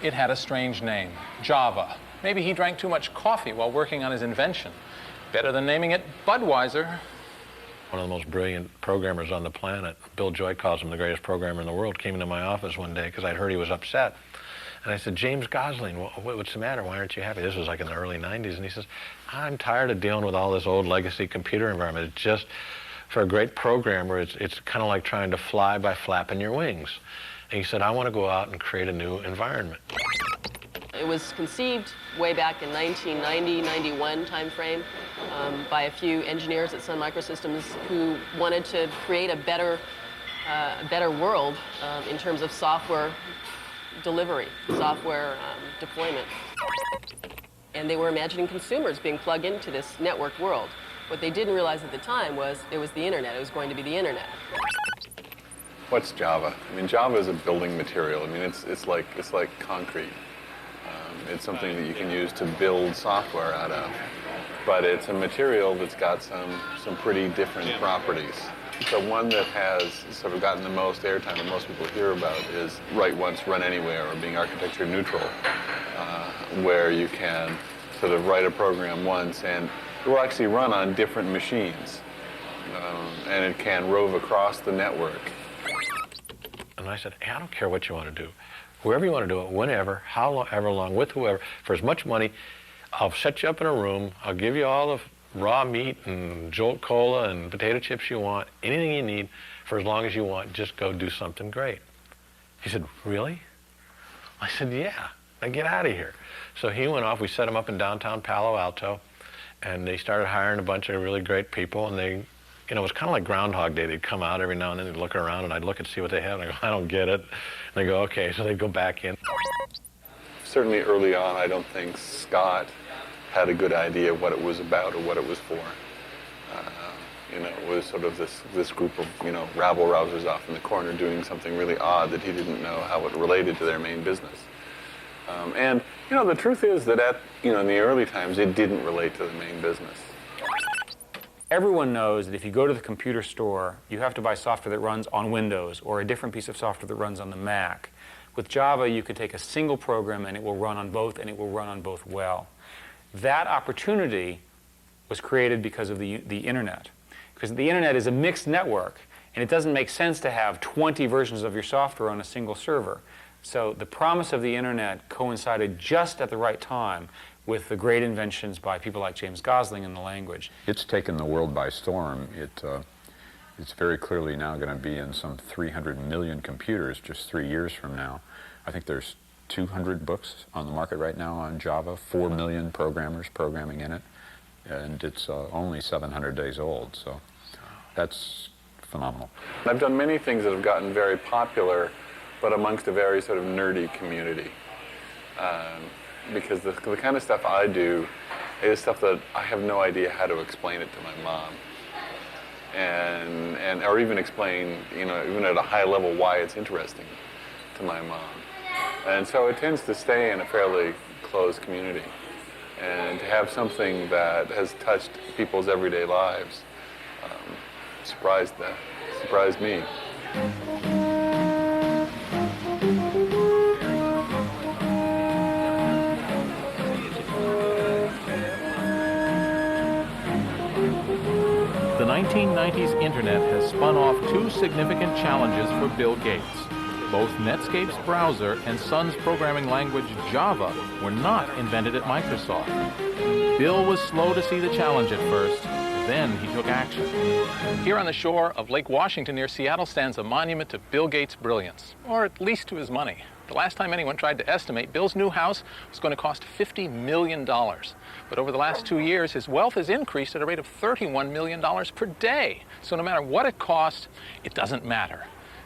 it had a strange name, Java. Maybe he drank too much coffee while working on his invention. Better than naming it Budweiser. One of the most brilliant programmers on the planet, Bill Joy calls him the greatest programmer in the world, came into my office one day because I'd heard he was upset. And I said, James Gosling, what's the matter? Why aren't you happy? This was like in the early 90s. And he says, I'm tired of dealing with all this old legacy computer environment. It's just, for a great programmer, it's kind of like trying to fly by flapping your wings. And he said, I want to go out and create a new environment. It was conceived way back in 1990-91 timeframe by a few engineers at Sun Microsystems who wanted to create a better world in terms of software delivery, software deployment. And they were imagining consumers being plugged into this networked world. What they didn't realize at the time was it was the internet. It was going to be the internet. What's Java? I mean, Java is a building material. I mean, it's like concrete. It's something that you can use to build software out of. But it's a material that's got some pretty different properties. The one that has sort of gotten the most airtime that most people hear about is write once, run anywhere, or being architecture neutral, where you can sort of write a program once and it will actually run on different machines. And it can rove across the network. And I said, hey, I don't care what you want to do. Whoever you want to do it, whenever, however long, with whoever, for as much money, I'll set you up in a room, I'll give you all the raw meat and Jolt Cola and potato chips you want, anything you need, for as long as you want, just go do something great. He said, really? I said, yeah, now get out of here. So he went off, we set him up in downtown Palo Alto, and they started hiring a bunch of really great people, and they, it was kind of like Groundhog Day. They'd come out every now and then, they'd look around, and I'd look and see what they had, and I go, I don't get it. And they go, okay, so they'd go back in. Certainly early on, I don't think Scott had a good idea what it was about or what it was for. It was sort of this group of, rabble-rousers off in the corner doing something really odd that he didn't know how it related to their main business. And the truth is that in the early times, it didn't relate to the main business. Everyone knows that if you go to the computer store, you have to buy software that runs on Windows or a different piece of software that runs on the Mac. With Java, you can take a single program and it will run on both, and it will run on both well. That opportunity was created because of the internet. Because the internet is a mixed network, and it doesn't make sense to have 20 versions of your software on a single server. So the promise of the internet coincided just at the right time with the great inventions by people like James Gosling in the language. It's taken the world by storm. It's very clearly now going to be in some 300 million computers just 3 years from now. I think there's 200 books on the market right now on Java, 4 million programmers programming in it, and it's only 700 days old. So that's phenomenal. I've done many things that have gotten very popular, but amongst a very sort of nerdy community. Because the kind of stuff I do is stuff that I have no idea how to explain it to my mom. Or even explain, you know, even at a high level why it's interesting to my mom. And so it tends to stay in a fairly closed community. And to have something that has touched people's everyday lives surprised me. The 1990s Internet has spun off two significant challenges for Bill Gates. Both Netscape's browser and Sun's programming language Java were not invented at Microsoft. Bill was slow to see the challenge at first, then he took action. Here on the shore of Lake Washington near Seattle stands a monument to Bill Gates' brilliance, or at least to his money. The last time anyone tried to estimate, Bill's new house was going to cost $50 million. But over the last 2 years, his wealth has increased at a rate of $31 million per day. So no matter what it costs, it doesn't matter.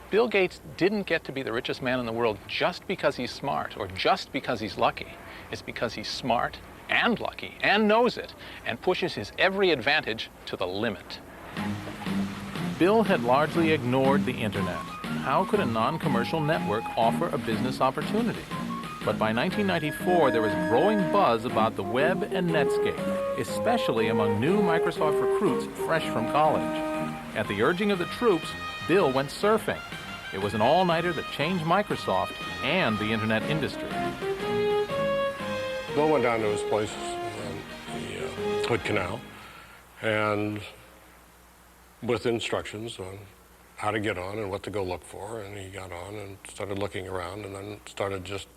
Bill Gates didn't get to be the richest man in the world just because he's smart or just because he's lucky. It's because he's smart and lucky and knows it and pushes his every advantage to the limit. Bill had largely ignored the Internet. How could a non-commercial network offer a business opportunity? But by 1994, there was growing buzz about the web and Netscape, especially among new Microsoft recruits fresh from college. At the urging of the troops, Bill went surfing. It was an all-nighter that changed Microsoft and the Internet industry. Bill went down to his place on the Hood Canal, and with instructions on how to get on and what to go look for, and he got on and started looking around and then started just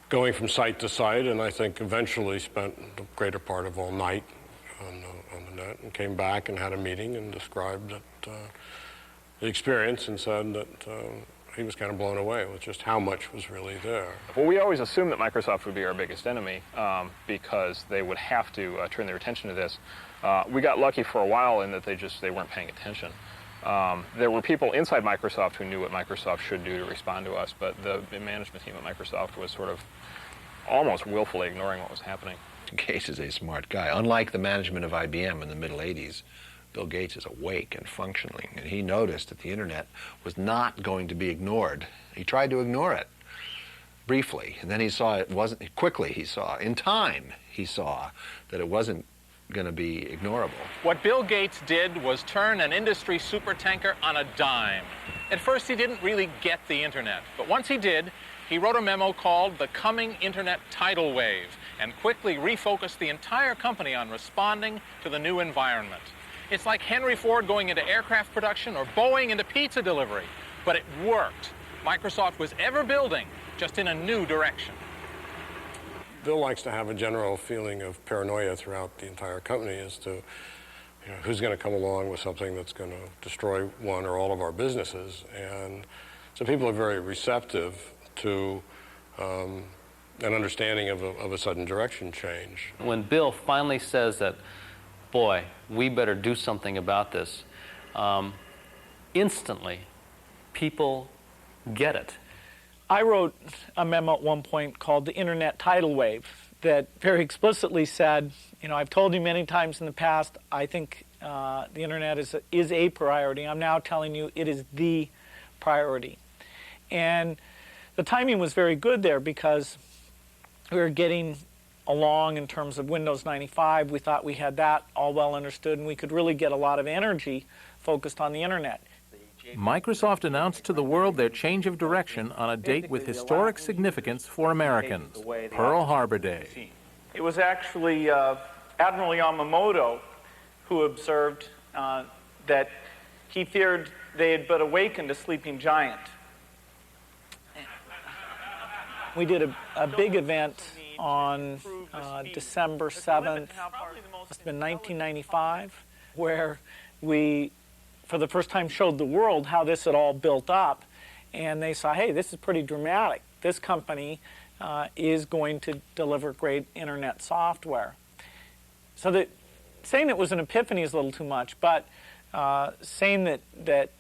going from site to site, and I think eventually spent the greater part of all night on the net and came back and had a meeting and described the experience and said that he was kind of blown away with just how much was really there. Well, we always assumed that Microsoft would be our biggest enemy because they would have to turn their attention to this. We got lucky for a while in that they weren't paying attention. There were people inside Microsoft who knew what Microsoft should do to respond to us, but the management team at Microsoft was sort of almost willfully ignoring what was happening. Gates is a smart guy. Unlike the management of IBM in the middle 80s, Bill Gates is awake and functioning, and he noticed that the Internet was not going to be ignored. He tried to ignore it briefly, and then he saw it wasn't, quickly he saw, in time he saw that it wasn't going to be ignorable. What Bill Gates did was turn an industry supertanker on a dime. At first, he didn't really get the Internet, but once he did, he wrote a memo called The Coming Internet Tidal Wave and quickly refocused the entire company on responding to the new environment. It's like Henry Ford going into aircraft production or Boeing into pizza delivery, but it worked. Microsoft was ever building, just in a new direction. Bill likes to have a general feeling of paranoia throughout the entire company as to who's going to come along with something that's going to destroy one or all of our businesses. And so people are very receptive to an understanding of a sudden direction change. When Bill finally says that, boy, we better do something about this, instantly people get it. I wrote a memo at one point called the Internet Tidal Wave that very explicitly said, I've told you many times in the past, I think the Internet is a priority. I'm now telling you it is the priority. And the timing was very good there because we were getting along in terms of Windows 95. We thought we had that all well understood, and we could really get a lot of energy focused on the Internet. Microsoft announced to the world their change of direction on a date with historic significance for Americans, Pearl Harbor Day. It was actually Admiral Yamamoto who observed that he feared they had but awakened a sleeping giant. We did a big event on December 7th, must have been 1995, where we, for the first time, showed the world how this had all built up. And they saw, hey, this is pretty dramatic. This company is going to deliver great Internet software. So that saying it was an epiphany is a little too much, but saying that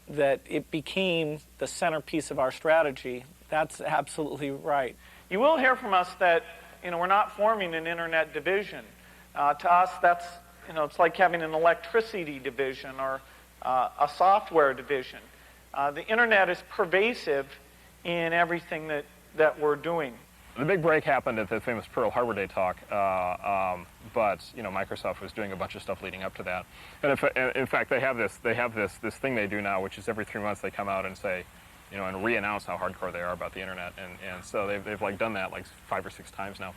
it became the centerpiece of our strategy, that's absolutely right. You will hear from us that we're not forming an internet division. To us, that's it's like having an electricity division or a software division. The internet is pervasive in everything that we're doing. The big break happened at the famous Pearl Harbor Day talk, but Microsoft was doing a bunch of stuff leading up to that. And in fact, they have this thing they do now, which is every 3 months they come out and say, and re-announce how hardcore they are about the internet. And so they've like done that like 5 or 6 times now.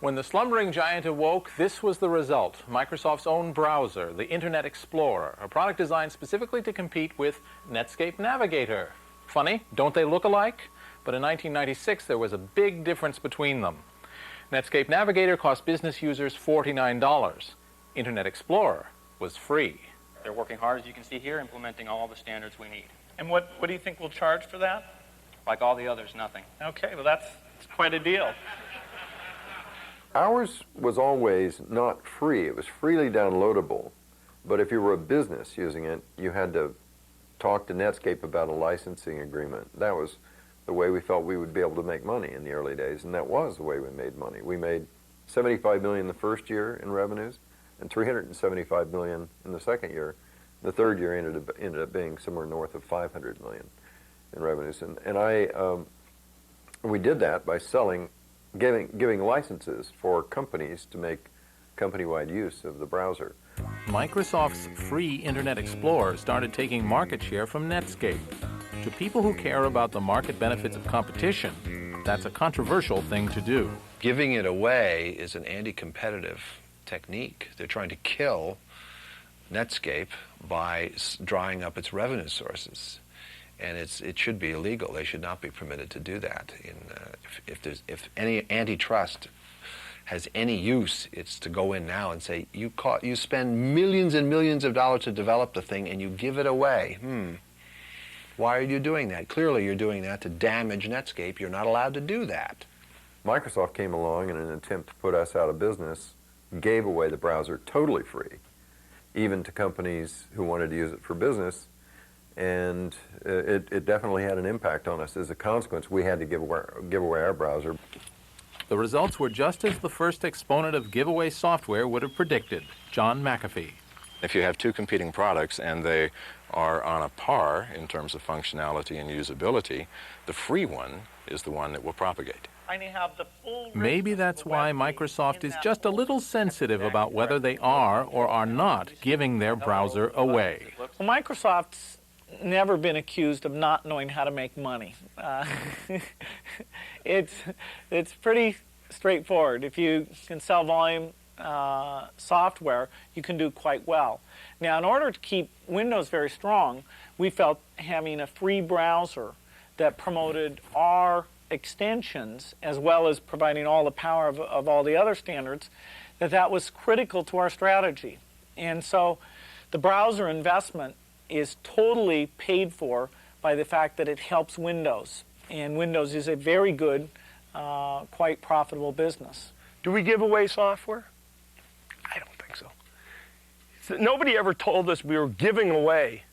When the slumbering giant awoke, this was the result. Microsoft's own browser, the Internet Explorer, a product designed specifically to compete with Netscape Navigator. Funny, don't they look alike? But in 1996, there was a big difference between them. Netscape Navigator cost business users $49. Internet Explorer was free. They're working hard, as you can see here, implementing all the standards we need. And what do you think we'll charge for that? Like all the others, nothing. Okay, well that's quite a deal. Ours was always not free. It was freely downloadable. But if you were a business using it, you had to talk to Netscape about a licensing agreement. That was the way we felt we would be able to make money in the early days, and that was the way we made money. We made $75 million the first year in revenues and $375 million in the second year. The third year ended up being somewhere north of $500 million in revenues. And we did that by giving licenses for companies to make company-wide use of the browser. Microsoft's free Internet Explorer started taking market share from Netscape. To people who care about the market benefits of competition, that's a controversial thing to do. Giving it away is an anti-competitive technique. They're trying to kill Netscape by drying up its revenue sources. And it should be illegal. They should not be permitted to do that. If any antitrust has any use, it's to go in now and say, you spend millions and millions of dollars to develop the thing and you give it away. Why are you doing that? Clearly you're doing that to damage Netscape. You're not allowed to do that. Microsoft came along in an attempt to put us out of business, gave away the browser totally free, even to companies who wanted to use it for business. And it definitely had an impact on us. As a consequence, we had to give away our browser. The results were just as the first exponent of giveaway software would have predicted, John McAfee. If you have two competing products and they are on a par in terms of functionality and usability, the free one is the one that will propagate. Maybe that's why Microsoft is just a little sensitive about whether they are or are not giving their browser away. Well, Microsoft's never been accused of not knowing how to make money. It's pretty straightforward. If you can sell volume software, you can do quite well. Now, in order to keep Windows very strong, we felt having a free browser that promoted our extensions as well as providing all the power of all the other standards, that was critical to our strategy. And so the browser investment is totally paid for by the fact that it helps Windows. And Windows is a very good, quite profitable business. Do we give away software? I don't think so. Nobody ever told us we were giving away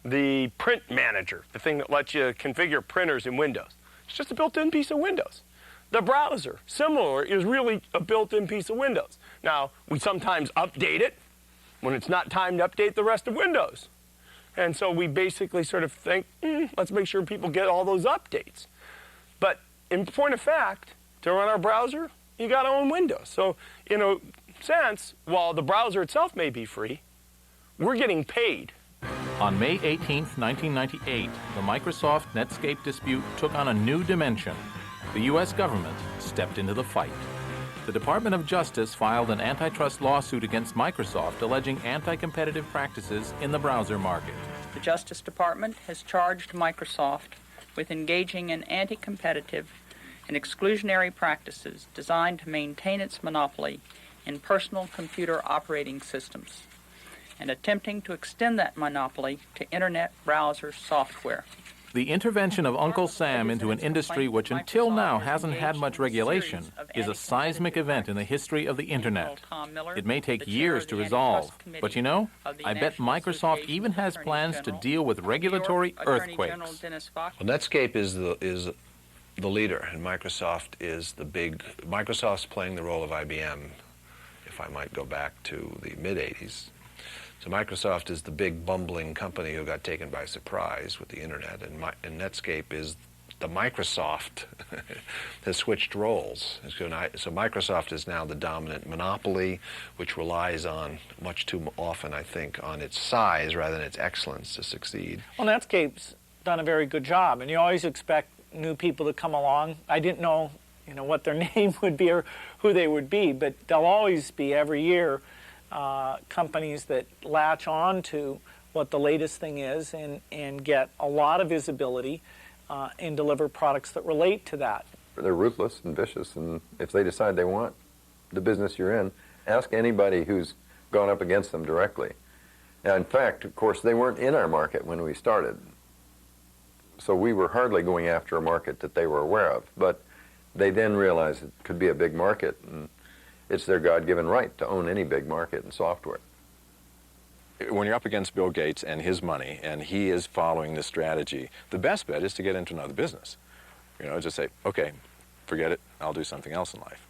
the print manager, the thing that lets you configure printers in Windows. It's just a built-in piece of Windows. The browser, similar, is really a built-in piece of Windows. Now, we sometimes update it when it's not time to update the rest of Windows. And so we basically sort of think, let's make sure people get all those updates. But in point of fact, to run our browser, you got to own Windows. So in a sense, while the browser itself may be free, we're getting paid. On May 18, 1998, the Microsoft Netscape dispute took on a new dimension. The U.S. government stepped into the fight. The Department of Justice filed an antitrust lawsuit against Microsoft alleging anti-competitive practices in the browser market. The Justice Department has charged Microsoft with engaging in anti-competitive and exclusionary practices designed to maintain its monopoly in personal computer operating systems and attempting to extend that monopoly to Internet browser software. The intervention of Uncle Sam into an industry which until now hasn't had much regulation is a seismic event in the history of the Internet. It may take years to resolve, but you know, I bet Microsoft even has plans to deal with regulatory earthquakes. Well, Netscape is the leader, and Microsoft is the big. Microsoft's playing the role of IBM, if I might go back to the mid-'80s. So Microsoft is the big bumbling company who got taken by surprise with the Internet, and Netscape is the Microsoft has switched roles. So Microsoft is now the dominant monopoly, which relies on, much too often, I think, on its size rather than its excellence to succeed. Well, Netscape's done a very good job, and you always expect new people to come along. I didn't know, what their name would be or who they would be, but there'll always be, every year, companies that latch on to what the latest thing is and get a lot of visibility and deliver products that relate to that. They're ruthless and vicious, and if they decide they want the business you're in, ask anybody who's gone up against them directly. Now, in fact, of course, they weren't in our market when we started, so we were hardly going after a market that they were aware of, but they then realized it could be a big market, and it's their God-given right to own any big market in software. When you're up against Bill Gates and his money, and he is following this strategy, the best bet is to get into another business. Just say, okay, forget it, I'll do something else in life,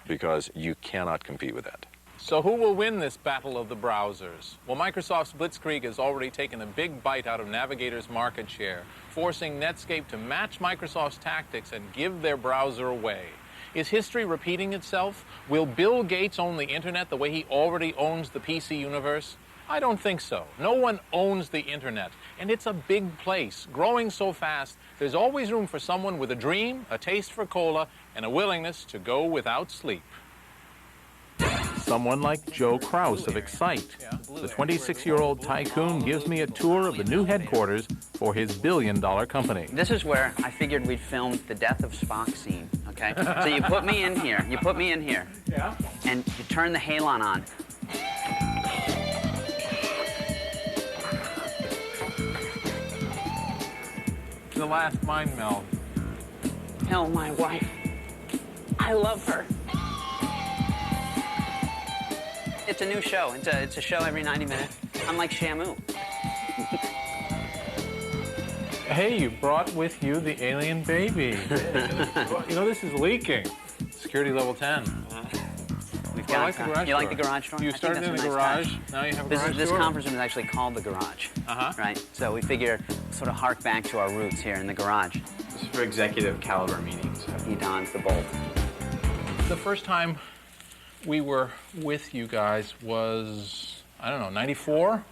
because you cannot compete with that. So who will win this battle of the browsers? Well, Microsoft's Blitzkrieg has already taken a big bite out of Navigator's market share, forcing Netscape to match Microsoft's tactics and give their browser away. Is history repeating itself? Will Bill Gates own the Internet the way he already owns the PC universe? I don't think so. No one owns the Internet, and it's a big place, growing so fast, there's always room for someone with a dream, a taste for cola, and a willingness to go without sleep. Someone like Joe Kraus of Excite. The 26-year-old tycoon gives me a tour of the new headquarters for his billion-dollar company. This is where I figured we'd film the death of Spock scene, okay? So you put me in here, Yeah. and you turn the halon on. The last mind meld. Tell my wife I love her. It's a new show. It's a show every 90 minutes. I'm like Shamu. Hey, you brought with you the alien baby. This is leaking. Security level 10. We've I like the garage you like door. the garage door? You I think started that's in a the nice garage, touch. now you have a garage This door. conference room is actually called the garage, right? So we figure sort of hark back to our roots here in the garage. This is for executive caliber meetings. He dons the bolt. The first time we were with you guys was, 94?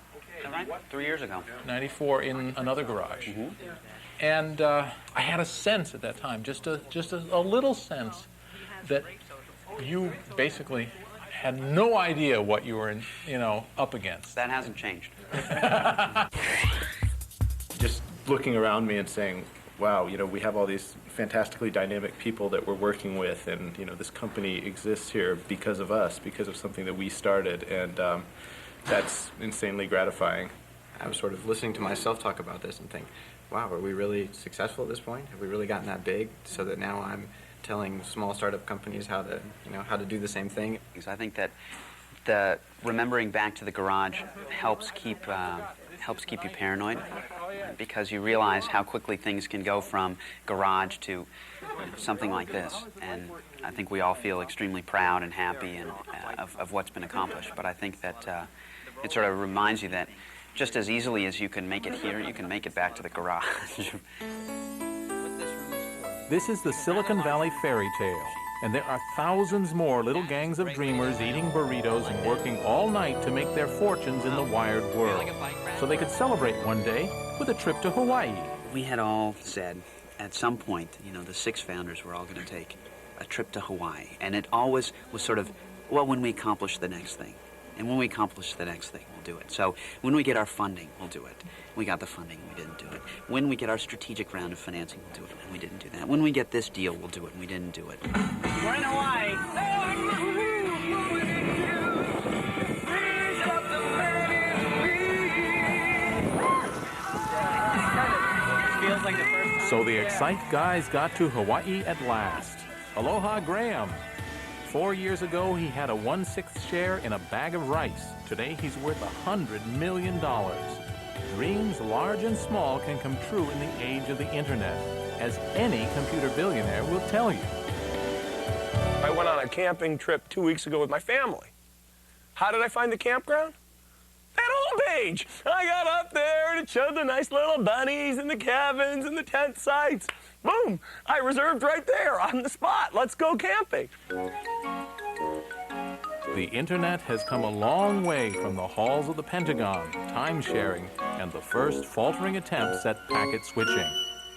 Right? 3 years ago. 94 in another garage. And I had a sense at that time, just a little sense, that you basically had no idea what you were, up against. That hasn't changed. Just looking around me and saying, wow, we have all these fantastically dynamic people that we're working with, and this company exists here because of us, because of something that we started, and that's insanely gratifying. I was sort of listening to myself talk about this and think, wow, are we really successful at this point? Have we really gotten that big so that now I'm telling small startup companies how to do the same thing? Because I think that the remembering back to the garage helps keep you paranoid, because you realize how quickly things can go from garage to something like this. And I think we all feel extremely proud and happy and of what's been accomplished. But I think that it sort of reminds you that just as easily as you can make it here, you can make it back to the garage. This is the Silicon Valley fairy tale, and there are thousands more little gangs of dreamers eating burritos and working all night to make their fortunes in the wired world, so they could celebrate one day with a trip to Hawaii. We had all said at some point, the 6 founders were all going to take a trip to Hawaii, and it always was sort of, well, when we accomplish the next thing. And when we accomplish the next thing, we'll do it. So when we get our funding, we'll do it. We got the funding, we didn't do it. When we get our strategic round of financing, we'll do it, and we didn't do that. When we get this deal, we'll do it, and we didn't do it. We're in Hawaii. Feels like the So the Excite guys got to Hawaii at last. Aloha, Graham. 4 years ago, he had a 1/6 share in a bag of rice. Today, he's worth $100 million. Dreams large and small can come true in the age of the internet, as any computer billionaire will tell you. I went on a camping trip 2 weeks ago with my family. How did I find the campground? That homepage. I got up there and it showed the nice little bunnies and the cabins and the tent sites. Boom! I reserved right there on the spot. Let's go camping. The internet has come a long way from the halls of the Pentagon, time-sharing, and the first faltering attempts at packet switching.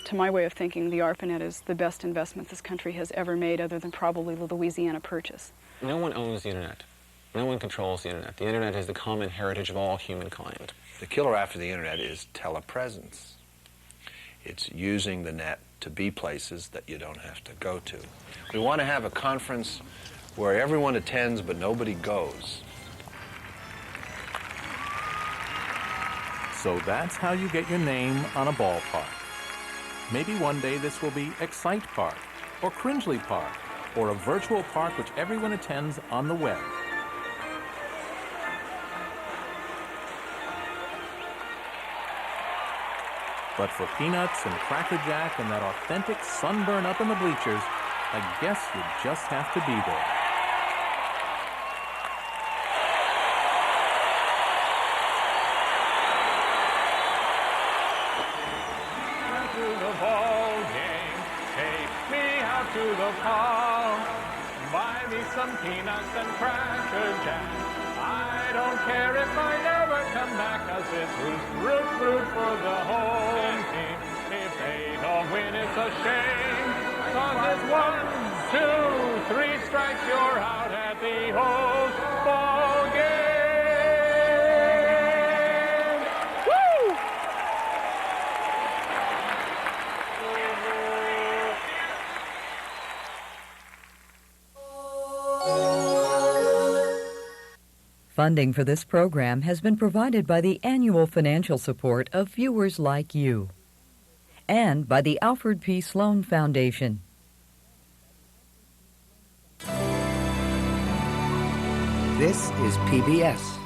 To my way of thinking, the ARPANET is the best investment this country has ever made, other than probably the Louisiana Purchase. No one owns the internet. No one controls the internet. The internet is the common heritage of all humankind. The killer after the internet is telepresence. It's using the net to be places that you don't have to go to. We want to have a conference where everyone attends but nobody goes. So that's how you get your name on a ballpark. Maybe one day this will be Excite Park, or Cringely Park, or a virtual park which everyone attends on the web. But for peanuts and Cracker Jack and that authentic sunburn up in the bleachers, I guess you just have to be there. To the ball game, take me out to the park. Buy me some peanuts and Cracker Jack. I don't care if I never come back, 'cause it's root for the home team. If they don't win, it's a shame, 'cause it's 1, 2, 3 strikes, you're out at the whole ball game. Woo! Funding for this program has been provided by the annual financial support of viewers like you and by the Alfred P. Sloan Foundation. This is PBS.